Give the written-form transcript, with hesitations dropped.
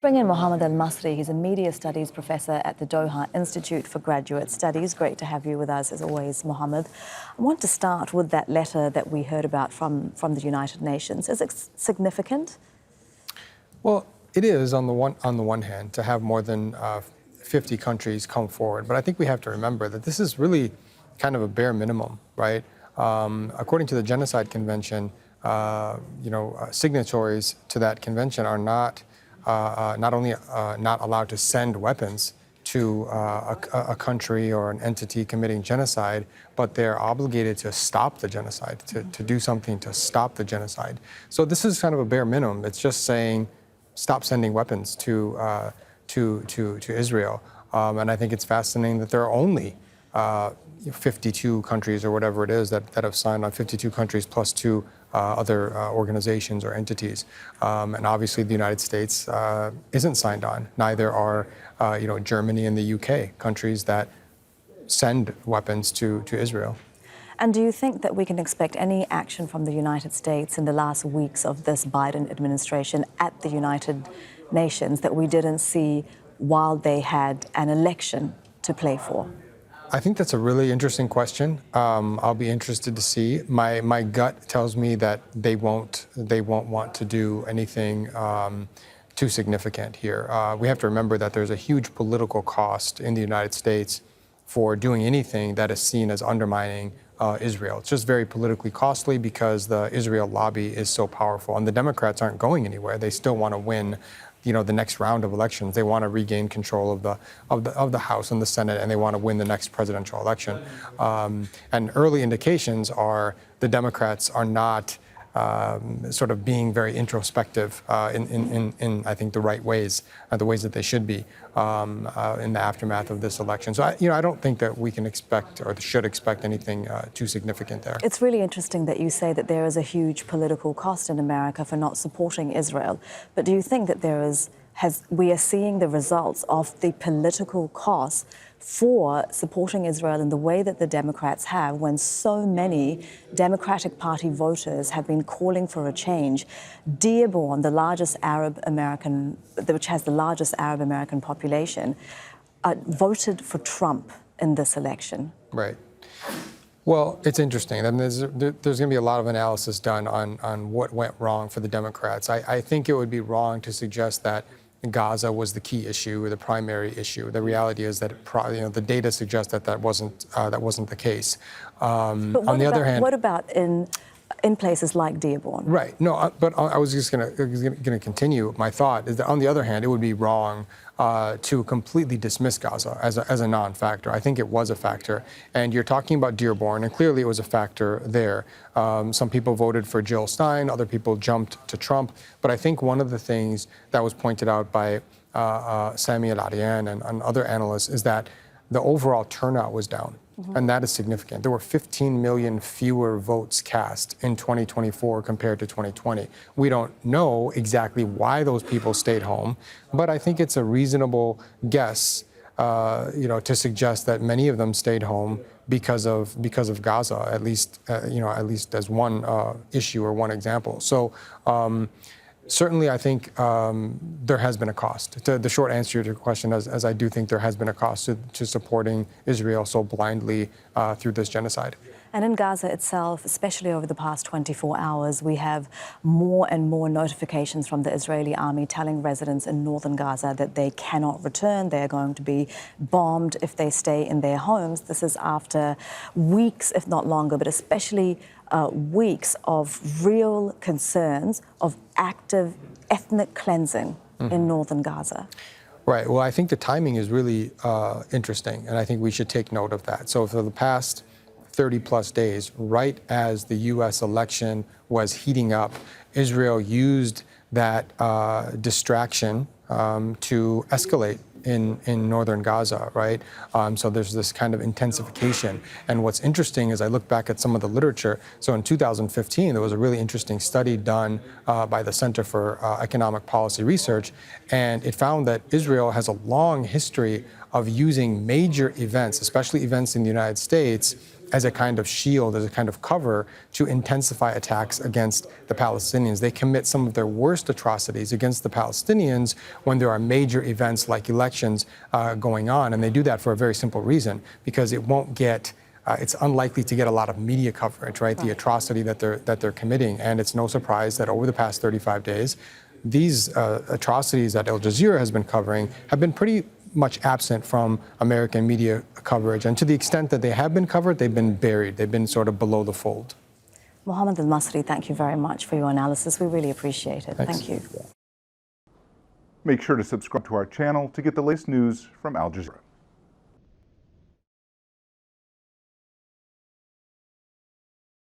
Bring in Mohamad Elmasry. He's a media studies professor at the Doha Institute for Graduate Studies. Great to have you with us as always, Mohamad. I want to start with that letter that we heard about from the United Nations. Is it significant? Well, it is on the one hand to have more than 50 countries come forward, but I think we have to remember that this is really kind of a bare minimum, right? According to the Genocide Convention, signatories to that convention are not only not allowed to send weapons to a country or an entity committing genocide, but they're obligated to stop the genocide, to do something to stop the genocide. So this is kind of a bare minimum. It's just saying, stop sending weapons to Israel. And I think it's fascinating that there are only 52 countries or whatever it is that have signed on, 52 countries plus two other organizations or entities. And obviously the United States isn't signed on. Neither are Germany and the UK, countries that send weapons to Israel. And do you think that we can expect any action from the United States in the last weeks of this Biden administration at the United Nations that we didn't see while they had an election to play for? I think that's a really interesting question. I'll be interested to see. My gut tells me that they won't want to do anything too significant here. We have to remember that there's a huge political cost in the United States for doing anything that is seen as undermining Israel. It's just very politically costly because the Israel lobby is so powerful, and the Democrats aren't going anywhere. They still want to win the next round of elections. They want to regain control of the House and the Senate, and they want to win the next presidential election. And early indications are the Democrats are not sort of being very introspective in I think the right ways, the ways that they should be in the aftermath of this election. So I don't think that we can expect or should expect anything too significant there. It's really interesting that you say that there is a huge political cost in America for not supporting Israel. But do you think that we are seeing the results of the political cost for supporting Israel in the way that the Democrats have, when so many Democratic Party voters have been calling for a change? Dearborn, the largest which has the largest Arab American population, voted for Trump in this election. Right. Well, it's interesting. I mean, there's going to be a lot of analysis done on what went wrong for the Democrats. I think it would be wrong to suggest that Gaza was the key issue or the primary issue. The reality is that the data suggests that wasn't the case. On the other hand, what about in places like Dearborn? Right. No, but I was just going to continue. My thought is that on the other hand, it would be wrong to completely dismiss Gaza as a non-factor. I think it was a factor. And you're talking about Dearborn, and clearly it was a factor there. Some people voted for Jill Stein, other people jumped to Trump. But I think one of the things that was pointed out by Sami El-Arian and other analysts is that the overall turnout was down. And that is significant. There were 15 million fewer votes cast in 2024 compared to 2020. We don't know exactly why those people stayed home, but I think it's a reasonable guess, to suggest that many of them stayed home because of Gaza, at least as one issue or one example. So. Certainly, I think there has been a cost. The short answer to your question is, as I do think there has been a cost to supporting Israel so blindly through this genocide. And in Gaza itself, especially over the past 24 hours, we have more and more notifications from the Israeli army telling residents in northern Gaza that they cannot return. They're going to be bombed if they stay in their homes. This is after weeks, if not longer, but especially weeks of real concerns of active ethnic cleansing in northern Gaza. Right. Well, I think the timing is really interesting, and I think we should take note of that. So for the past 30-plus days, right as the U.S. election was heating up, Israel used that distraction to escalate in northern Gaza, right? So there's this kind of intensification. And what's interesting is I look back at some of the literature. So in 2015, there was a really interesting study done by the Center for Economic Policy Research, and it found that Israel has a long history of using major events, especially events in the United States, as a kind of shield, as a kind of cover to intensify attacks against the Palestinians. They commit some of their worst atrocities against the Palestinians when there are major events like elections going on. And they do that for a very simple reason, because it won't get it's unlikely to get a lot of media coverage, right? The atrocity that they're committing. And it's no surprise that over the past 35 days, these atrocities that Al Jazeera has been covering have been pretty much absent from American media coverage. And to the extent that they have been covered, they've been buried. They've been sort of below the fold. Mohamad Elmasry, thank you very much for your analysis. We really appreciate it. Thanks. Thank you. Make sure to subscribe to our channel to get the latest news from Al Jazeera.